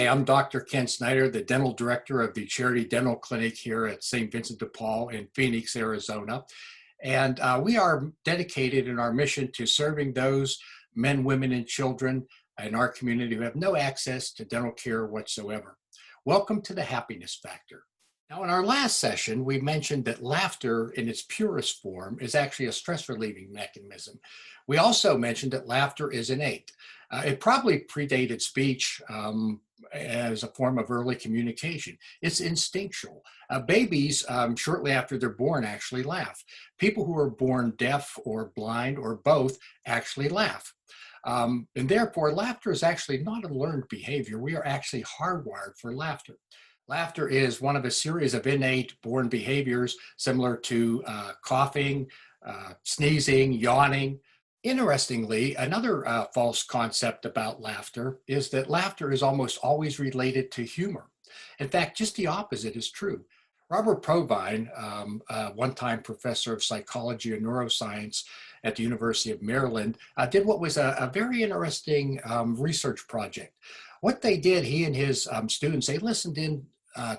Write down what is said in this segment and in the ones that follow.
Hi, I'm Dr. Ken Snyder, the dental director of the Charity Dental Clinic here at St. Vincent de Paul in Phoenix, Arizona. And we are dedicated in our mission to serving those men, women, and children in our community who have no access to dental care whatsoever. Welcome to the Happiness Factor. Now, in our last session, we mentioned that laughter in its purest form is actually a stress relieving mechanism. We also mentioned that laughter is innate. It probably predated speech as a form of early communication. It's instinctual. Babies, shortly after they're born, actually laugh. People who are born deaf or blind or both actually laugh. And therefore, laughter is actually not a learned behavior. We are actually hardwired for laughter. Laughter is one of a series of innate born behaviors similar to coughing, sneezing, yawning. Interestingly, another false concept about laughter is that laughter is almost always related to humor. In fact, just the opposite is true. Robert Provine, one-time professor of psychology and neuroscience at the University of Maryland, did what was a very interesting research project. What they did, he and his students, they listened in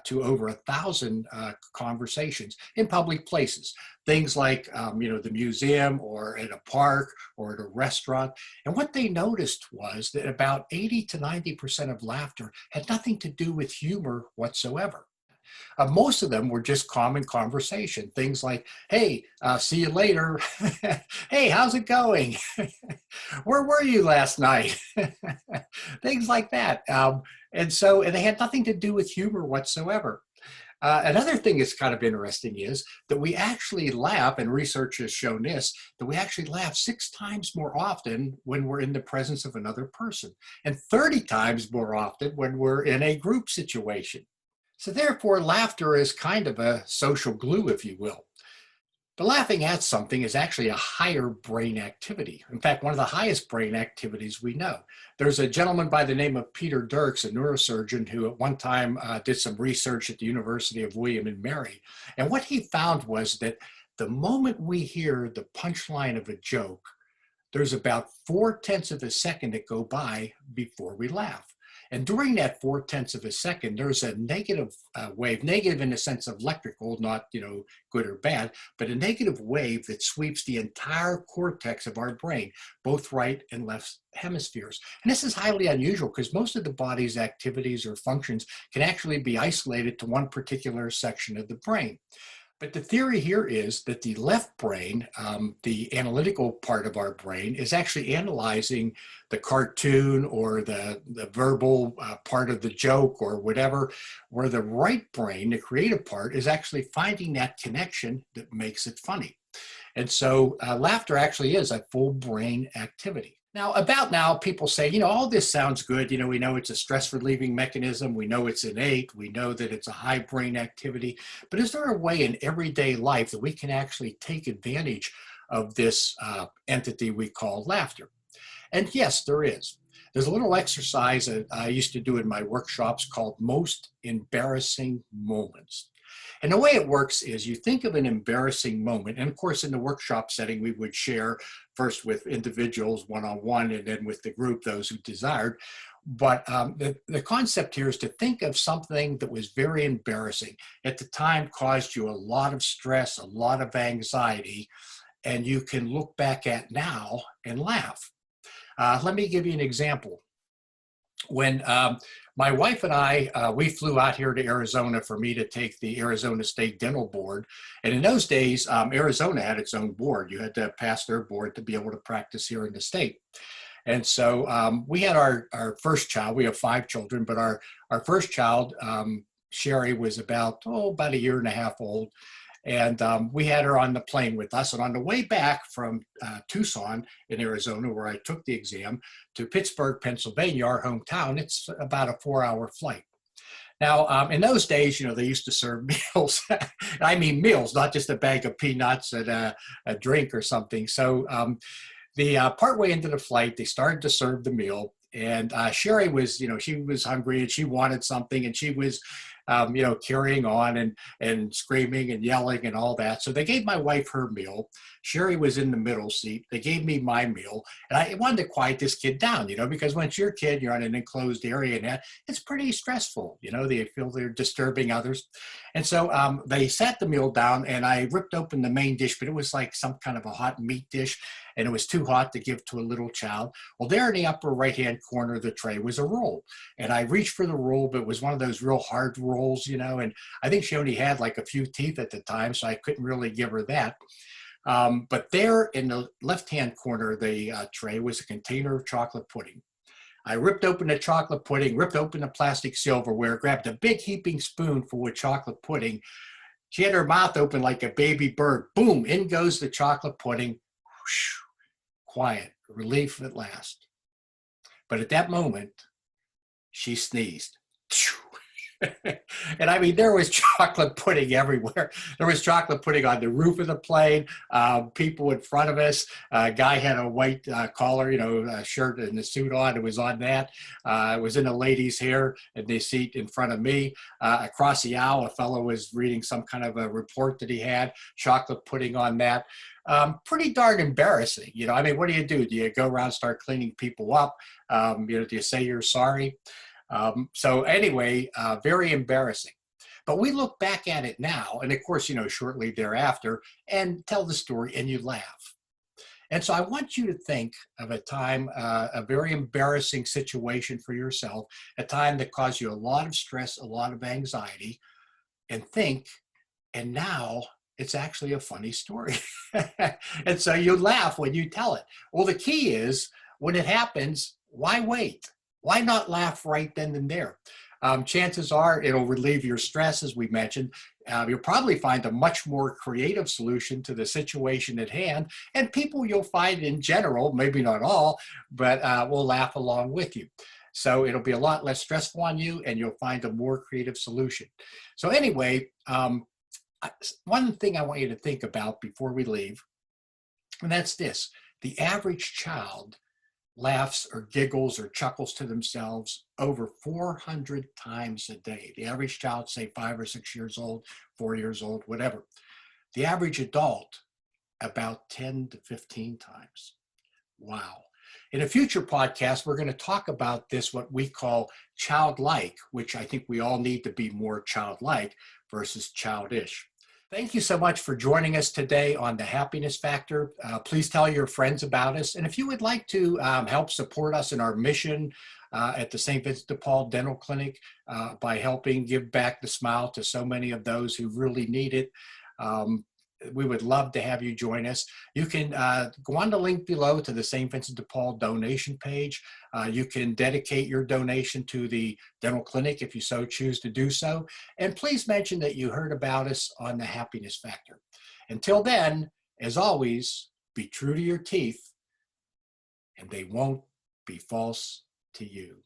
to over 1,000 conversations in public places, things like the museum or at a park or at a restaurant. And what they noticed was that about 80 to 90% of laughter had nothing to do with humor whatsoever. Most of them were just common conversation, things like, hey, see you later. Hey, how's it going? Where were you last night? Things like that. And they had nothing to do with humor whatsoever. Another thing that's kind of interesting is that we actually laugh, and research has shown this, that we actually laugh 6 times more often when we're in the presence of another person, and 30 times more often when we're in a group situation. So therefore, laughter is kind of a social glue, if you will. But laughing at something is actually a higher brain activity. In fact, one of the highest brain activities we know. There's a gentleman by the name of Peter Dirks, a neurosurgeon, who at one time did some research at the University of William and Mary. And what he found was that the moment we hear the punchline of a joke, there's about 4/10 of a second that go by before we laugh. And during that 4/10 of a second, there's a negative wave, negative in the sense of electrical, not good or bad, but a negative wave that sweeps the entire cortex of our brain, both right and left hemispheres. And this is highly unusual because most of the body's activities or functions can actually be isolated to one particular section of the brain. But the theory here is that the left brain, the analytical part of our brain, is actually analyzing the cartoon or the verbal part of the joke or whatever, where the right brain, the creative part, is actually finding that connection that makes it funny. And so laughter actually is a full brain activity. Now, people say, all this sounds good. We know it's a stress relieving mechanism. We know it's innate. We know that it's a high brain activity. But is there a way in everyday life that we can actually take advantage of this entity we call laughter? And yes, there is. There's a little exercise that I used to do in my workshops called Most Embarrassing Moments. And the way it works is you think of an embarrassing moment. And of course, in the workshop setting, we would share first with individuals one-on-one and then with the group, those who desired. But the concept here is to think of something that was very embarrassing. At the time, caused you a lot of stress, a lot of anxiety, and you can look back at now and laugh. Let me give you an example. When my wife and I, we flew out here to Arizona for me to take the Arizona State Dental Board. And in those days, Arizona had its own board. You had to pass their board to be able to practice here in the state. And so we had our first child. We have 5 children, but our first child, Sherry, was about a year and a half old. And we had her on the plane with us. And on the way back from Tucson in Arizona, where I took the exam, to Pittsburgh, Pennsylvania, our hometown, it's about a 4-hour flight. Now, in those days, they used to serve meals. I mean meals, not just a bag of peanuts and a drink or something. So the partway into the flight, they started to serve the meal. And Sherry was, she was hungry and she wanted something, and she was, carrying on and screaming and yelling and all that. So they gave my wife her meal. Sherry was in the middle seat. They gave me my meal, and I wanted to quiet this kid down, because once you're a kid, you're on an enclosed area, and that it's pretty stressful. They feel they're disturbing others. And so they sat the meal down, and I ripped open the main dish, but it was like some kind of a hot meat dish, and it was too hot to give to a little child. Well, there in the upper right-hand corner of the tray was a roll, and I reached for the roll, but it was one of those real hard rolls, and I think she only had like a few teeth at the time, so I couldn't really give her that. But there in the left-hand corner of the tray was a container of chocolate pudding. I ripped open the chocolate pudding, ripped open the plastic silverware, grabbed a big heaping spoonful with chocolate pudding. She had her mouth open like a baby bird. Boom, in goes the chocolate pudding. Whoosh, quiet, relief at last. But at that moment, she sneezed. And I mean, there was chocolate pudding everywhere. There was chocolate pudding on the roof of the plane, people in front of us. A guy had a white collar, a shirt and a suit on. It was on that. It was in a lady's hair in the seat in front of me. Across the aisle, a fellow was reading some kind of a report that he had, chocolate pudding on that. Pretty darn embarrassing. I mean, what do? Do you go around and start cleaning people up? Do you say you're sorry? So anyway, very embarrassing. But we look back at it now, and of course, shortly thereafter, and tell the story, and you laugh. And so I want you to think of a time, a very embarrassing situation for yourself, a time that caused you a lot of stress, a lot of anxiety, and think, and now it's actually a funny story. And so you laugh when you tell it. Well, the key is, when it happens, why wait? Why not laugh right then and there? Chances are it'll relieve your stress, as we mentioned. You'll probably find a much more creative solution to the situation at hand. And people you'll find in general, maybe not all, but will laugh along with you. So it'll be a lot less stressful on you, and you'll find a more creative solution. So anyway, one thing I want you to think about before we leave, and that's this: the average child laughs or giggles or chuckles to themselves over 400 times a day. The average child, say 5 or 6 years old, 4 years old, whatever. The average adult, about 10 to 15 times. Wow. In a future podcast, we're going to talk about this, what we call childlike, which I think we all need to be more childlike versus childish. Thank you so much for joining us today on The Happiness Factor. Please tell your friends about us. And if you would like to help support us in our mission at the St. Vincent de Paul Dental Clinic by helping give back the smile to so many of those who really need it, we would love to have you join us. You can go on the link below to the St. Vincent de Paul donation page. You can dedicate your donation to the dental clinic if you so choose to do so. And please mention that you heard about us on The Happiness Factor. Until then, as always, be true to your teeth, and they won't be false to you.